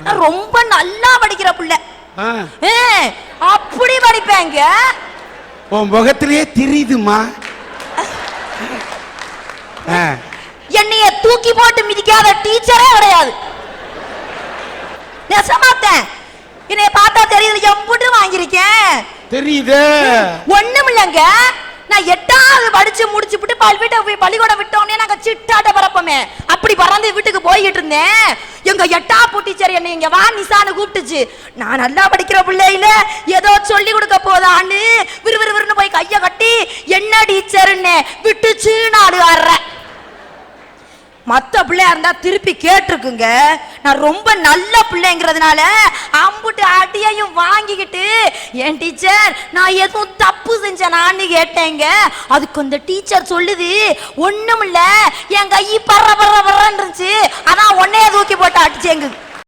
நான் ரொம்ப நல்லா படிக்கிற புள்ள. அப்படி படிப்பேங்க. உன் முகத்திலேயே தெரியுதுமா. என்னைய தூக்கி போட்டு மிதிக்காத டீச்சரே கிடையாது. நெசமாத்தேன். என்னைய பார்த்தா தெரியுது, எம்புட்டு வாங்கியிருக்கேன். தெரியுது. ஒண்ணும் இல்லைங்க, நான் 8வது படிச்சு முடிச்சுட்டு பள்ளிக்கூடம் விட்டோன்னே நாங்க சிட்டாட்ட பறப்போமே, அப்படி பறந்து வீட்டுக்கு போய்கிட்டு இருந்தேன். எங்க 8ஆம் டீச்சர் என்னை இங்க வா நிசான்னு கூப்பிட்டுச்சு. நான் நல்லா படிக்கிற பிள்ளையில ஏதோ சொல்லி கொடுக்க போதான்னு விறுவிறுன்னு போய் கைய கட்டி என்ன டீச்சர்ன்னு விட்டுச்சு. நாடு ஆடுறேன். மற்ற பிள்ளையா இருந்தா திருப்பி கேட்டிருக்குங்க. நான் ரொம்ப நல்ல பிள்ளைங்கிறதுனால அம்புட்டு அடியையும் வாங்கிக்கிட்டு, என் டீச்சர் நான் எதுவும் தப்பு செஞ்சேனான்னு கேட்டேங்க. அதுக்கு அந்த டீச்சர் சொல்லுது, ஒண்ணும் இல்ல, என் கை பர்ற பர்ற பர்றன்னு இருந்துச்சு, அதான் உன்னைய தூக்கி போட்டு அடிச்சேங்க.